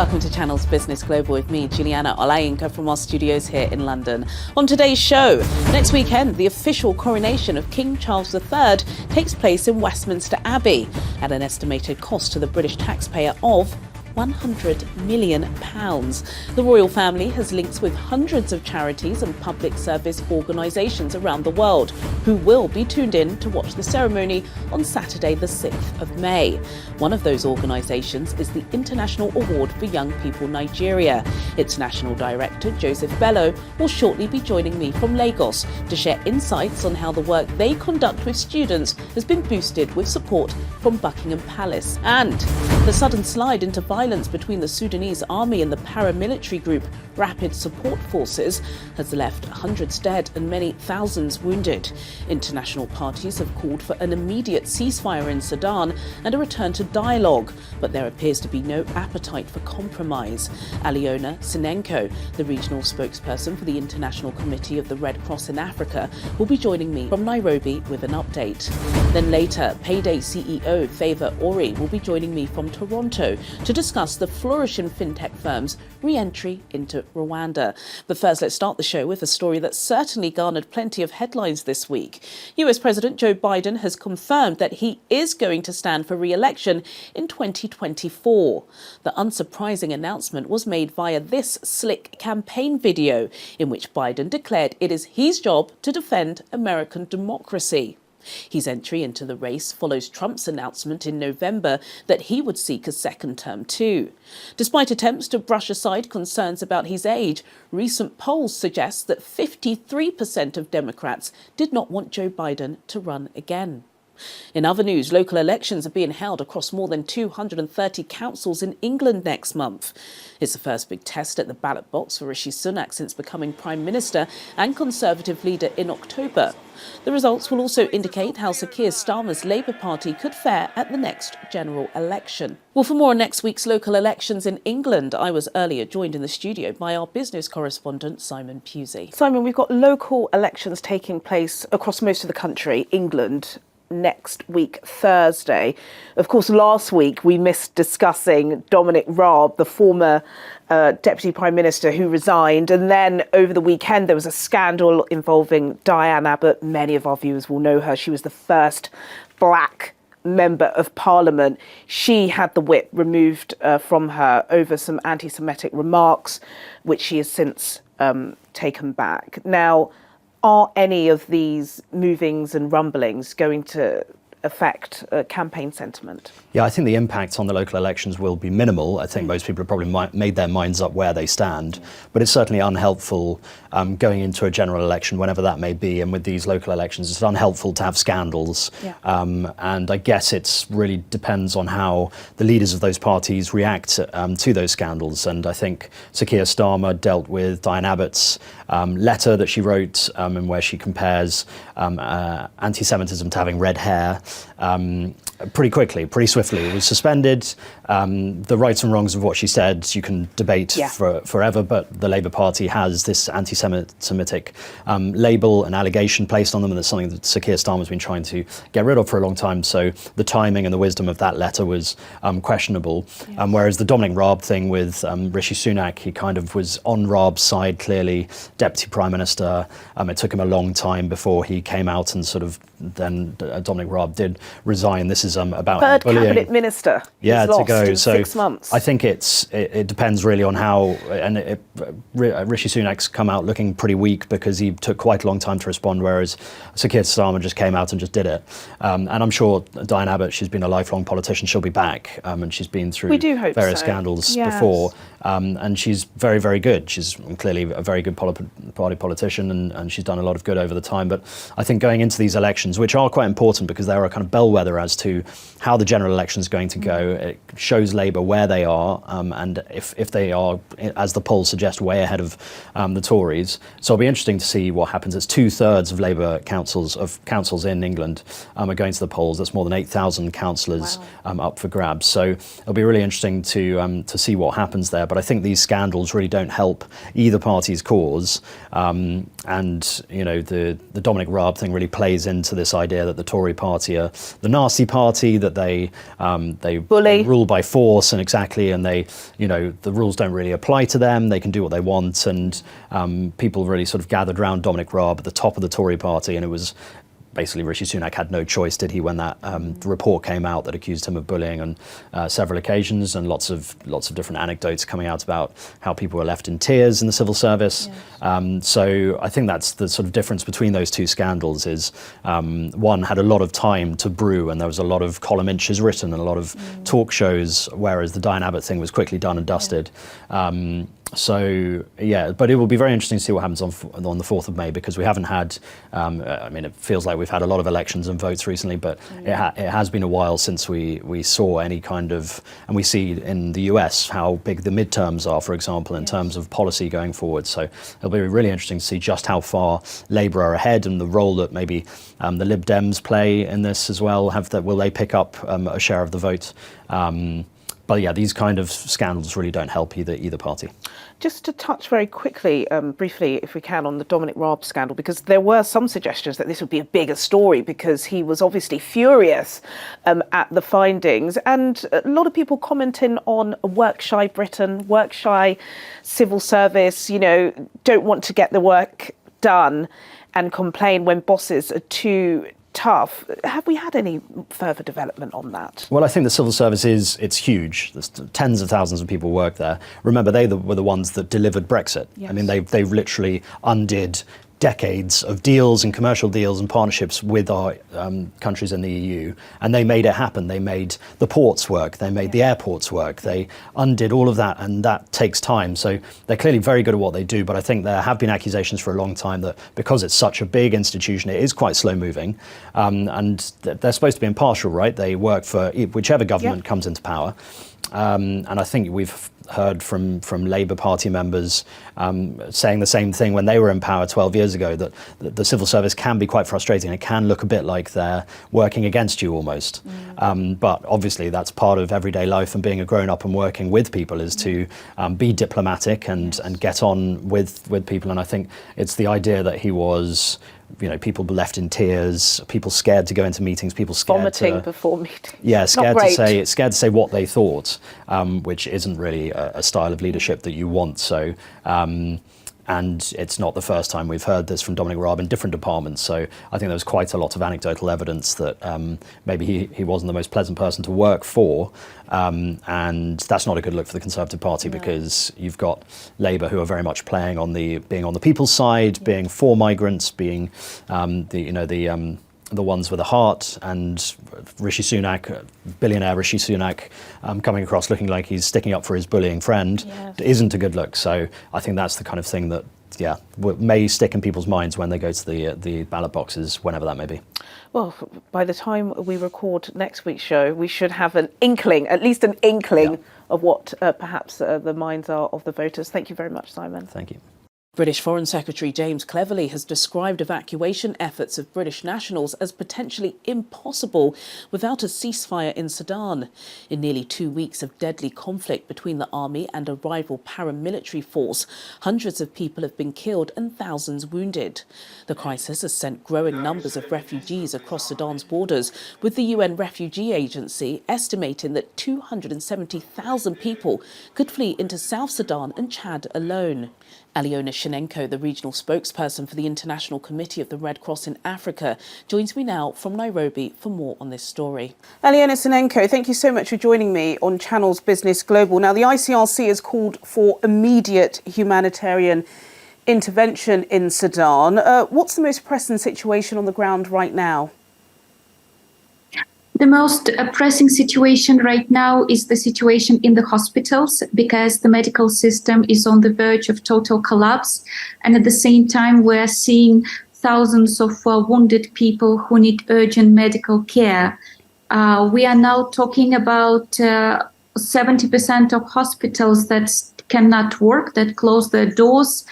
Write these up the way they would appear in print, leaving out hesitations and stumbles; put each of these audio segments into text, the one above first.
Welcome to Channel's Business Global with me, Juliana Olayinka, from our studios here in London. On today's show, next weekend, the official coronation of King Charles III takes place in Westminster Abbey at an estimated cost to the British taxpayer of £100 million. The royal family has links with hundreds of charities and public service organisations around the world who will be tuned in to watch the ceremony on Saturday the 6th of May. One of those organisations is the International Award for Young People Nigeria. Its national director, Joseph Bello, will shortly be joining me from Lagos to share insights on how the work they conduct with students has been boosted with support from Buckingham Palace. And the sudden slide into violence between the Sudanese army and the paramilitary group Rapid Support Forces has left hundreds dead and many thousands wounded. International parties have called for an immediate ceasefire in Sudan and a return to dialogue, but there appears to be no appetite for compromise. Aliona Sinenko, the regional spokesperson for the International Committee of the Red Cross in Africa, will be joining me from Nairobi with an update. Then later, Payday CEO Favour Ori will be joining me from Toronto to discuss the flourishing fintech firm's re-entry into Rwanda. But first, let's start the show with a story that certainly garnered plenty of headlines this week. US President Joe Biden has confirmed that he is going to stand for re-election in 2024. The unsurprising announcement was made via this slick campaign video in which Biden declared it is his job to defend American democracy. His entry into the race follows Trump's announcement in November that he would seek a second term too. Despite attempts to brush aside concerns about his age, recent polls suggest that 53% of Democrats did not want Joe Biden to run again. In other news, local elections are being held across more than 230 councils in England next month. It's the first big test at the ballot box for Rishi Sunak since becoming Prime Minister and Conservative leader in October. The results will also indicate how Sir Keir Starmer's Labour Party could fare at the next general election. Well, for more on next week's local elections in England, I was earlier joined in the studio by our business correspondent, Simon Pusey. Simon, we've got local elections taking place across most of the country, England, next week, Thursday. Of course, last week we missed discussing Dominic Raab, the former Deputy Prime Minister who resigned. And then over the weekend, there was a scandal involving Diane Abbott. Many of our viewers will know her. She was the first black Member of Parliament. She had the whip removed from her over some anti-Semitic remarks, which she has since taken back. Now, are any of these movings and rumblings going to affect campaign sentiment? Yeah, I think the impact on the local elections will be minimal. I think most people have probably made their minds up where they stand, but it's certainly unhelpful going into a general election, whenever that may be. And with these local elections, it's unhelpful to have scandals. Yeah. And I guess it really depends on how the leaders of those parties react to those scandals. And I think Sir Keir Starmer dealt with Diane Abbott's letter that she wrote in where she compares anti-Semitism to having red hair pretty quickly, pretty swiftly. It was suspended. The rights and wrongs of what she said, you can debate forever, but the Labour Party has this anti-Semitic label and allegation placed on them, and it's something that Sir Keir Starmer's been trying to get rid of for a long time. So the timing and the wisdom of that letter was questionable. Whereas the Dominic Raab thing with Rishi Sunak, he kind of was on Raab's side, clearly, Deputy Prime Minister. It took him a long time before he came out and sort of then Dominic Raab did resign. This is about third bullying. cabinet minister. Yeah, to go. So 6 months. I think it depends really on how. And Rishi Sunak's come out looking pretty weak because he took quite a long time to respond, whereas Sir Keir Starmer just came out and just did it. And I'm sure Diane Abbott, she's been a lifelong politician. She'll be back, and she's been through various scandals before. And she's very, very good. She's clearly a very good party politician, and she's done a lot of good over the time. But I think going into these elections, which are quite important because they're a kind of bellwether as to how the general election is going to go, it shows Labour where they are, and if they are, as the polls suggest, way ahead of the Tories. So it'll be interesting to see what happens. It's 2/3 of Labour councils in England are going to the polls. That's more than 8,000 councillors up for grabs. So it'll be really interesting to see what happens there. But I think these scandals really don't help either party's cause. And, you know, the Dominic Raab thing really plays into this idea that the Tory party are the nasty party, party, that they bully, rule by force, and they, the rules don't really apply to them. They can do what they want, and people really sort of gathered around Dominic Raab at the top of the Tory party, and it was basically Rishi Sunak had no choice, did he, when that report came out that accused him of bullying on several occasions, and lots of different anecdotes coming out about how people were left in tears in the civil service. Yes. So I think that's the sort of difference between those two scandals is one had a lot of time to brew, and there was a lot of column inches written and a lot of talk shows, whereas the Diane Abbott thing was quickly done and dusted. Yeah. So yeah, but it will be very interesting to see what happens on the 4th of May, because we haven't had, it feels like we've had a lot of elections and votes recently, but it has been a while since we saw any kind of, and we see in the US how big the midterms are, for example, in terms of policy going forward. So it'll be really interesting to see just how far Labour are ahead, and the role that maybe the Lib Dems play in this as well. Will they pick up a share of the vote? But yeah, these kind of scandals really don't help either party. Just to touch very quickly, briefly, if we can, on the Dominic Raab scandal, because there were some suggestions that this would be a bigger story, because he was obviously furious at the findings, and a lot of people commenting on work-shy Britain, work-shy civil service, don't want to get the work done and complain when bosses are too tough. Have we had any further development on that? Well, I think the civil service it's huge. There's tens of thousands of people work there. Remember, were the ones that delivered Brexit. Yes. I mean, they've literally undid decades of deals and commercial deals and partnerships with our countries in the EU, and they made it happen. They made the ports work, they made the airports work, they undid all of that, and that takes time. So they're clearly very good at what they do, but I think there have been accusations for a long time that because it's such a big institution, it is quite slow moving, and they're supposed to be impartial, right? They work for whichever government comes into power. And I think we've heard from Labour Party members saying the same thing when they were in power 12 years ago, that the civil service can be quite frustrating. It can look a bit like they're working against you almost. But obviously that's part of everyday life, and being a grown-up and working with people is to be diplomatic and get on with people. And I think it's the idea that he was, people left in tears, people scared to go into meetings, people scared vomiting before meetings. Yeah, scared to say what they thought, which isn't really a style of leadership that you want. So, and it's not the first time we've heard this from Dominic Raab in different departments. So I think there was quite a lot of anecdotal evidence that maybe he wasn't the most pleasant person to work for. And that's not a good look for the Conservative Party, because you've got Labour, who are very much playing on being on the people's side, being for migrants, being the ones with a heart, and Rishi Sunak, billionaire Rishi Sunak, coming across looking like he's sticking up for his bullying friend, isn't a good look. So I think that's the kind of thing that, may stick in people's minds when they go to the ballot boxes, whenever that may be. Well, by the time we record next week's show, we should have at least an inkling of what perhaps the minds are of the voters. Thank you very much, Simon. Thank you. British Foreign Secretary James Cleverly has described evacuation efforts of British nationals as potentially impossible without a ceasefire in Sudan. In nearly 2 weeks of deadly conflict between the army and a rival paramilitary force, hundreds of people have been killed and thousands wounded. The crisis has sent growing numbers of refugees across Sudan's borders, with the UN Refugee Agency estimating that 270,000 people could flee into South Sudan and Chad alone. Aliona Shenenko, the regional spokesperson for the International Committee of the Red Cross in Africa, joins me now from Nairobi for more on this story. Aliona Shenenko, thank you so much for joining me on Channel's Business Global. Now, the ICRC has called for immediate humanitarian intervention in Sudan. What's the most pressing situation on the ground right now? The most pressing situation right now is the situation in the hospitals, because the medical system is on the verge of total collapse. And at the same time, we're seeing thousands of wounded people who need urgent medical care. We are now talking about 70% of hospitals that cannot work, that close their doors.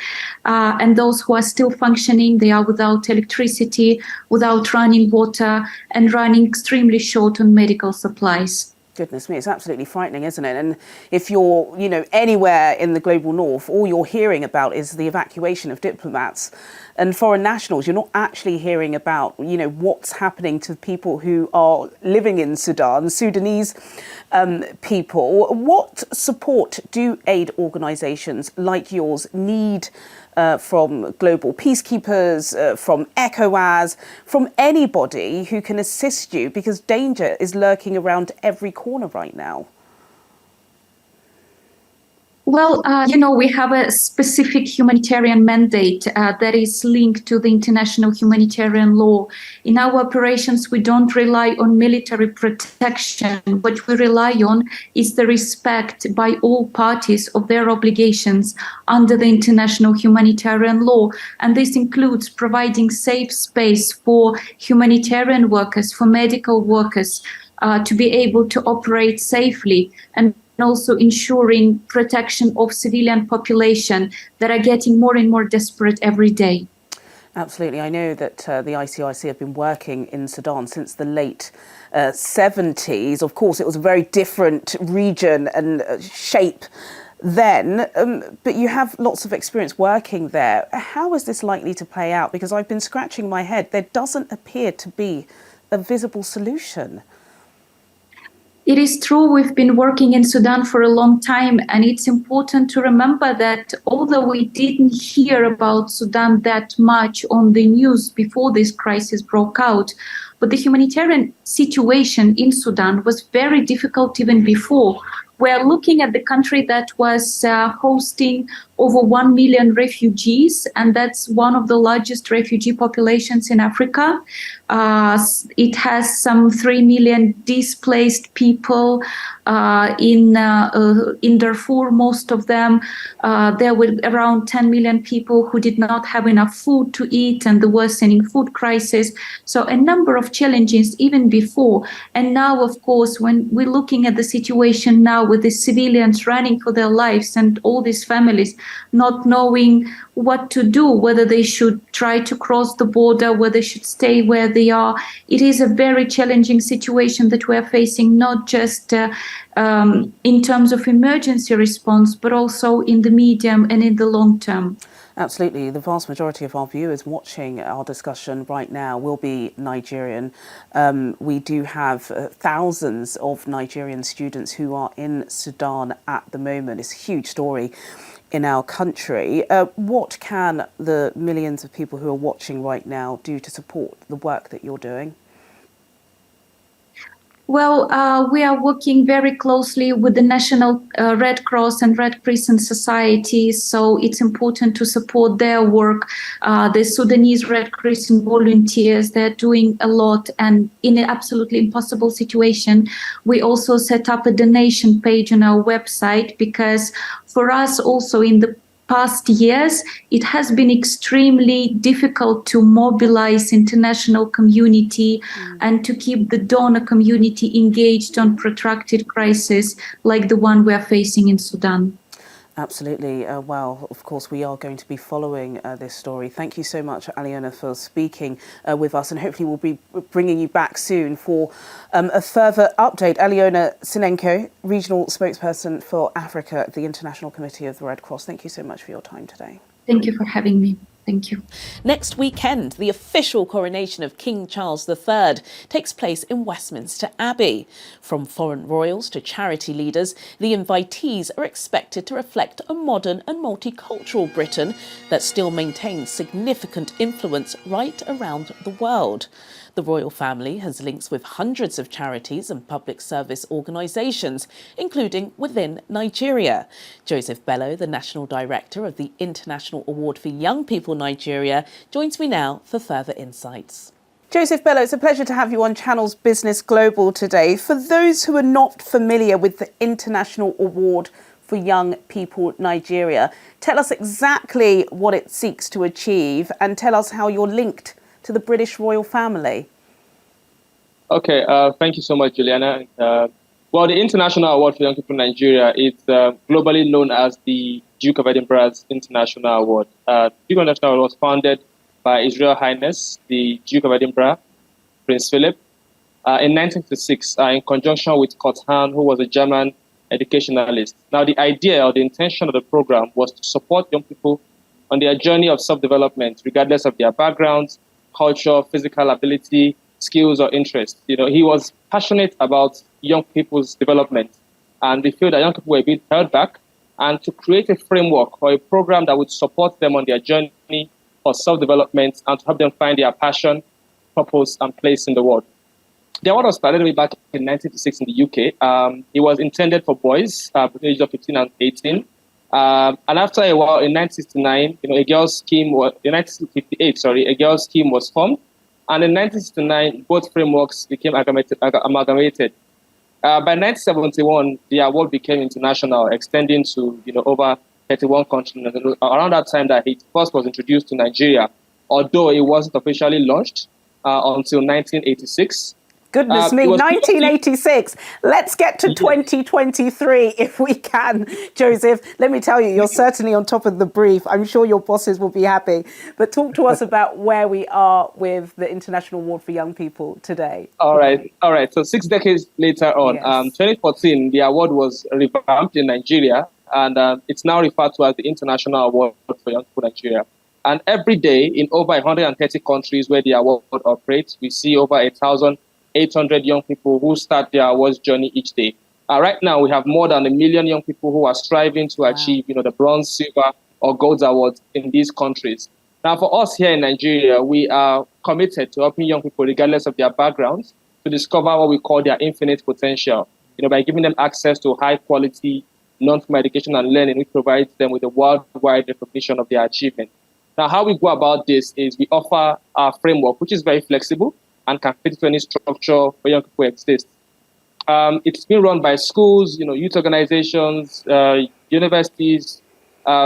And those who are still functioning, they are without electricity, without running water, and running extremely short on medical supplies. Goodness me, it's absolutely frightening, isn't it? And if you're, anywhere in the global north, all you're hearing about is the evacuation of diplomats. and foreign nationals. You're not actually hearing about, what's happening to people who are living in Sudan, Sudanese people. What support do aid organisations like yours need from global peacekeepers, from ECOWAS, from anybody who can assist you, because danger is lurking around every corner right now? Well, we have a specific humanitarian mandate that is linked to the international humanitarian law. In our operations, we don't rely on military protection. What we rely on is the respect by all parties of their obligations under the international humanitarian law. And this includes providing safe space for humanitarian workers, for medical workers, to be able to operate safely, and also ensuring protection of civilian population that are getting more and more desperate every day. Absolutely. I know that the ICRC have been working in Sudan since the late 70s. Of course, it was a very different region and shape then, but you have lots of experience working there. How is this likely to play out? Because I've been scratching my head. There doesn't appear to be a visible solution. It is true, we've been working in Sudan for a long time, and it's important to remember that although we didn't hear about Sudan that much on the news before this crisis broke out, but the humanitarian situation in Sudan was very difficult even before. We're looking at the country that was hosting over 1 million refugees, and that's one of the largest refugee populations in Africa. It has some 3 million displaced people in Darfur, most of them. There were around 10 million people who did not have enough food to eat, and the worsening food crisis. So a number of challenges even before. And now, of course, when we're looking at the situation now with the civilians running for their lives and all these families not knowing what to do, whether they should try to cross the border, whether they should stay where they are. It is a very challenging situation that we're facing, not just in terms of emergency response, but also in the medium and in the long term. Absolutely. The vast majority of our viewers watching our discussion right now will be Nigerian. We do have thousands of Nigerian students who are in Sudan at the moment. It's a huge story in our country. What can the millions of people who are watching right now do to support the work that you're doing? Well, we are working very closely with the National Red Cross and Red Crescent Society, so it's important to support their work. The Sudanese Red Crescent volunteers, they're doing a lot, and in an absolutely impossible situation, we also set up a donation page on our website, because for us also in the past years, it has been extremely difficult to mobilize international community and to keep the donor community engaged on protracted crisis like the one we are facing in Sudan. Absolutely. Well, of course, we are going to be following this story. Thank you so much, Aliona, for speaking with us, and hopefully we'll be bringing you back soon for a further update. Aliona Sinenko, Regional Spokesperson for Africa at the International Committee of the Red Cross. Thank you so much for your time today. Thank you for having me. Thank you. Next weekend, the official coronation of King Charles III takes place in Westminster Abbey. From foreign royals to charity leaders, the invitees are expected to reflect a modern and multicultural Britain that still maintains significant influence right around the world. The royal family has links with hundreds of charities and public service organisations, including within Nigeria. Joseph Bello, the National Director of the International Award for Young People Nigeria, joins me now for further insights. Joseph Bello, it's a pleasure to have you on Channel's Business Global today. For those who are not familiar with the International Award for Young People Nigeria, tell us exactly what it seeks to achieve and tell us how you're linked to the British royal family. Okay, thank you so much, Juliana. Well, the International Award for Young People in Nigeria is globally known as the Duke of Edinburgh's International Award. The Duke of Edinburgh was founded by His Royal Highness, the Duke of Edinburgh, Prince Philip, in 1956, in conjunction with Kurt Hahn, who was a German educationalist. Now, the idea or the intention of the program was to support young people on their journey of self-development, regardless of their backgrounds, culture, physical ability, skills, or interests. He was passionate about young people's development, and we feel that young people were being held back, and to create a framework or a program that would support them on their journey for self-development and to help them find their passion, purpose, and place in the world. The award was started way back in 1956 in the UK. It was intended for boys between the ages of 15 and 18. And after a while, in 1969, a girls' scheme was in 1958. A girls' scheme was formed, and in 1969, both frameworks became amalgamated. By 1971, the award became international, extending to over 31 countries. Around that time, that it first was introduced to Nigeria, although it wasn't officially launched until 1986. Goodness me, 1986. Let's get to 2023 if we can, Joseph. Let me tell you, you're certainly on top of the brief. I'm sure your bosses will be happy. But talk to us about where we are with the International Award for Young People today. All right. So 6 decades later on, Yes. 2014, the award was revamped in Nigeria, and it's now referred to as the International Award for Young People Nigeria. And every day in over 130 countries where the award operates, we see over 1,800 young people who start their awards journey each day. Right now, we have more than 1 million young people who are striving to achieve, the bronze, silver, or gold awards in these countries. Now, for us here in Nigeria, we are committed to helping young people, regardless of their backgrounds, to discover what we call their infinite potential, by giving them access to high-quality, non-formal education and learning, which provides them with a worldwide recognition of their achievement. Now, how we go about this is we offer a framework, which is very flexible and can fit into any structure where young people exist. It's been run by schools, youth organizations, universities,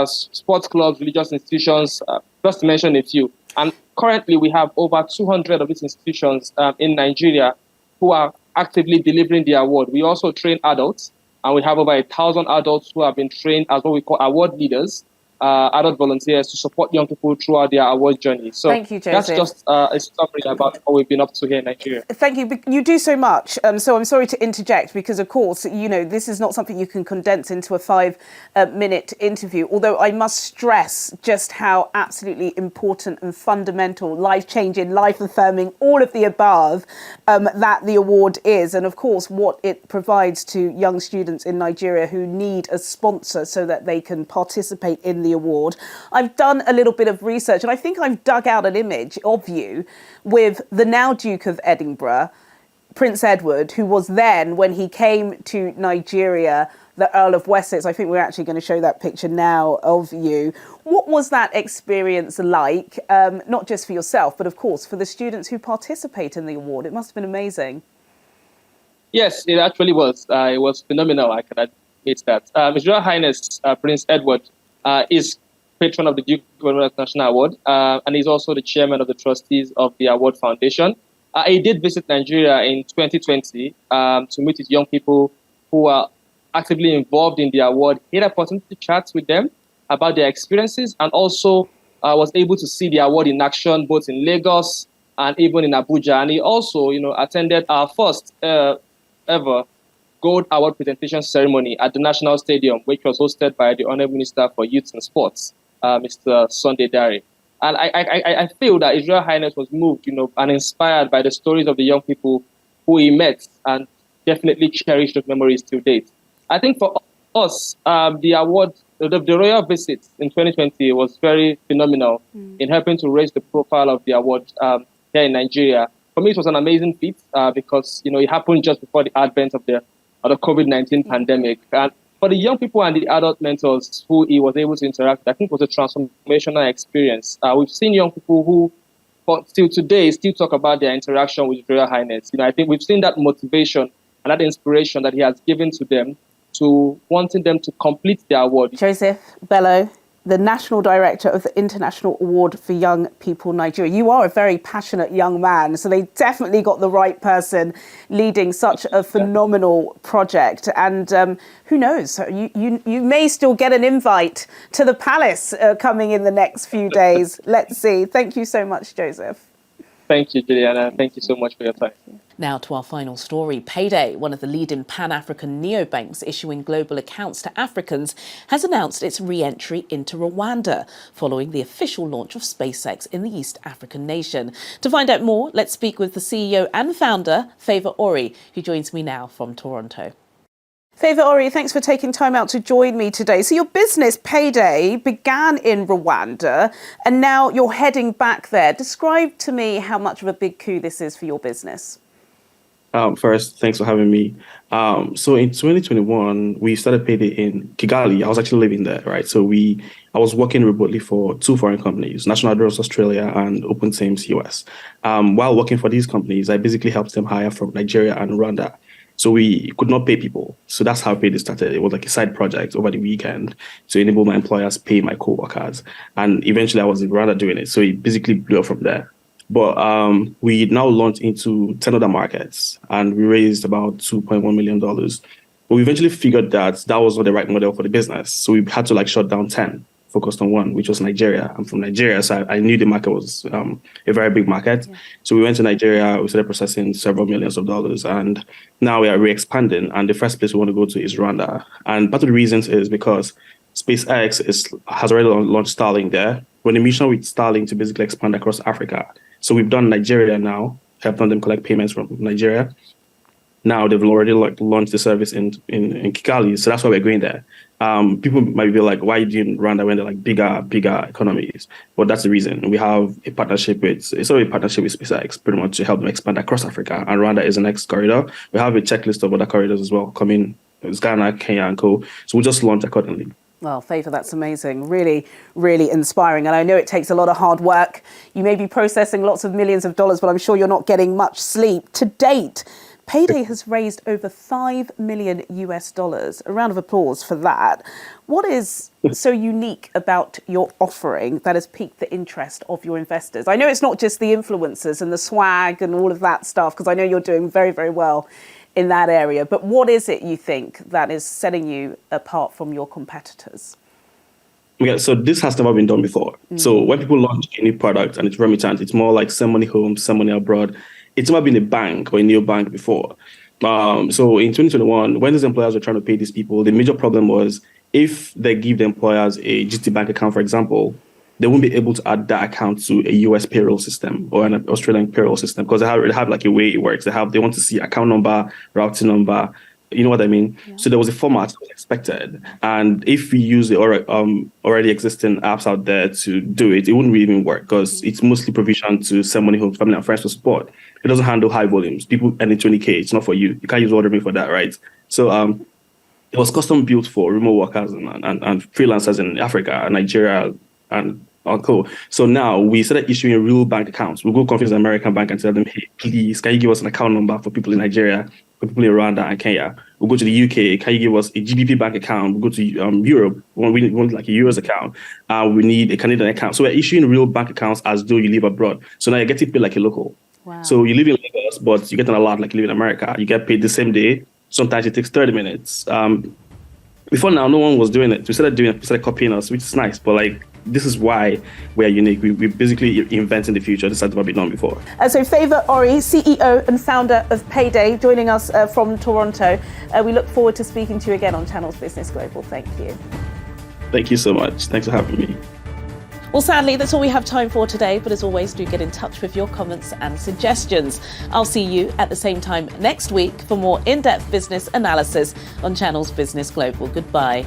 sports clubs, religious institutions, just to mention a few. And currently, we have over 200 of these institutions in Nigeria who are actively delivering the award. We also train adults, and we have over 1,000 adults who have been trained as what we call award leaders, adult volunteers to support young people throughout their award journey. So thank you, Joseph. That's just a summary about what we've been up to here in Nigeria. Thank you. You do so much. So I'm sorry to interject because, of course, this is not something you can condense into a 5-minute interview, although I must stress just how absolutely important and fundamental, life-changing, life-affirming, all of the above that the award is. And, of course, what it provides to young students in Nigeria who need a sponsor so that they can participate in the award. I've done a little bit of research and I think I've dug out an image of you with the now Duke of Edinburgh, Prince Edward, who was then, when he came to Nigeria, the Earl of Wessex. I think we're actually going to show that picture now of you. What was that experience like, not just for yourself, but of course for the students who participate in the award? It must have been amazing. Yes, it actually was. It was phenomenal, I can admit that. His Royal Highness Prince Edward is patron of the Duke of Edinburgh National Award, and he's also the chairman of the trustees of the Award Foundation. He did visit Nigeria in 2020 to meet with young people who are actively involved in the award. He had an opportunity to chat with them about their experiences, and also was able to see the award in action both in Lagos and even in Abuja. And he also, attended our first ever Gold Award presentation ceremony at the National Stadium, which was hosted by the Honourable Minister for Youth and Sports, Mr. Sunday Dare. And I feel that His Royal Highness was moved, and inspired by the stories of the young people who he met, and definitely cherished those memories till date. I think for us, the award, the royal visit in 2020 was very phenomenal in helping to raise the profile of the award here in Nigeria. For me, it was an amazing feat because, it happened just before the advent of the COVID-19 pandemic. And for the young people and the adult mentors who he was able to interact with, I think it was a transformational experience. We've seen young people who, still today, still talk about their interaction with His Royal Highness. I think we've seen that motivation and that inspiration that he has given to them, to wanting them to complete their award. Joseph Bello, the National Director of the International Award for Young People Nigeria. You are a very passionate young man, so they definitely got the right person leading such a phenomenal project. And who knows, you may still get an invite to the palace coming in the next few days. Let's see. Thank you so much, Joseph. Thank you, Juliana. Thank you so much for your time. Now to our final story. Payday, one of the leading Pan-African neobanks issuing global accounts to Africans, has announced its re-entry into Rwanda following the official launch of SpaceX in the East African nation. To find out more, let's speak with the CEO and founder, Favour Ori, who joins me now from Toronto. Favour Ori, thanks for taking time out to join me today. So your business, Payday, began in Rwanda and now you're heading back there. Describe to me how much of a big coup this is for your business. First, thanks for having me. So in 2021, we started Payday in Kigali. I was actually living there, right? So I was working remotely for two foreign companies, National Address Australia and OpenSames US. While working for these companies, I basically helped them hire from Nigeria and Rwanda. So we could not pay people. So that's how Payday started. It was like a side project over the weekend to enable my employers pay my co-workers. And eventually I was in Rwanda doing it. So it basically blew up from there. But we now launched into 10 other markets and we raised about $2.1 million. But we eventually figured that was not the right model for the business. So we had to shut down 10, focused on one, which was Nigeria. I'm from Nigeria, so I knew the market was a very big market. Yeah. So we went to Nigeria, we started processing several millions of dollars, and now we are re-expanding. And the first place we want to go to is Rwanda. And part of the reasons is because SpaceX has already launched Starlink there. We're on a mission with Starlink to basically expand across Africa. So we've done Nigeria now, helped them collect payments from Nigeria. Now they've already launched the service in Kigali, so that's why we're going there. People might be like, why are you doing Rwanda when they're bigger economies? But that's the reason. We have a partnership with SpaceX pretty much to help them expand across Africa, and Rwanda is the next corridor. We have a checklist of other corridors as well coming. It's Ghana, Kenya, and co. So we'll just launch accordingly. Well, Favour, that's amazing. Really, really inspiring. And I know it takes a lot of hard work. You may be processing lots of millions of dollars, but I'm sure you're not getting much sleep. To date, Payday has raised over $5 million US. A round of applause for that. What is so unique about your offering that has piqued the interest of your investors? I know it's not just the influencers and the swag and all of that stuff, because I know you're doing very, very well in that area. But what is it you think that is setting you apart from your competitors? Yeah, so this has never been done before. So when people launch a new product and it's remittance, it's more like send money home, send money abroad. It's never been a bank or a neobank before. So in 2021, when these employers were trying to pay these people, the major problem was if they give the employers a GT bank account, for example, they won't be able to add that account to a US payroll system or an Australian payroll system because they have a way it works. They want to see account number, routing number. You know what I mean? Yeah. So there was a format that was expected. And if we use the already existing apps out there to do it, it wouldn't really even work because it's mostly provisioned to send money home to family and friends for support. It doesn't handle high volumes. People earning 20K, it's not for you. You can't use ordering for that, right? So it was custom built for remote workers and freelancers in Africa, Nigeria, and co. So now we started issuing real bank accounts. We'll go convince the American bank and tell them, hey, please, can you give us an account number for people in Nigeria, for people in Rwanda and Kenya? We'll go to the UK, can you give us a GBP bank account? We'll go to Europe, we want like a euros account. We need a Canadian account. So we're issuing real bank accounts as though you live abroad. So now you're getting paid like a local. Wow. So you live in Lagos, but you get a lot like you live in America. You get paid the same day. Sometimes it takes 30 minutes. Before now, no one was doing it. We started copying us, which is nice, but this is why we're unique. We're basically inventing the future. This has never been done before. So Favour Ori, CEO and founder of Payday, joining us from Toronto. We look forward to speaking to you again on Channels Business Global. Thank you. Thank you so much. Thanks for having me. Well, sadly, that's all we have time for today. But as always, do get in touch with your comments and suggestions. I'll see you at the same time next week for more in-depth business analysis on Channels Business Global. Goodbye.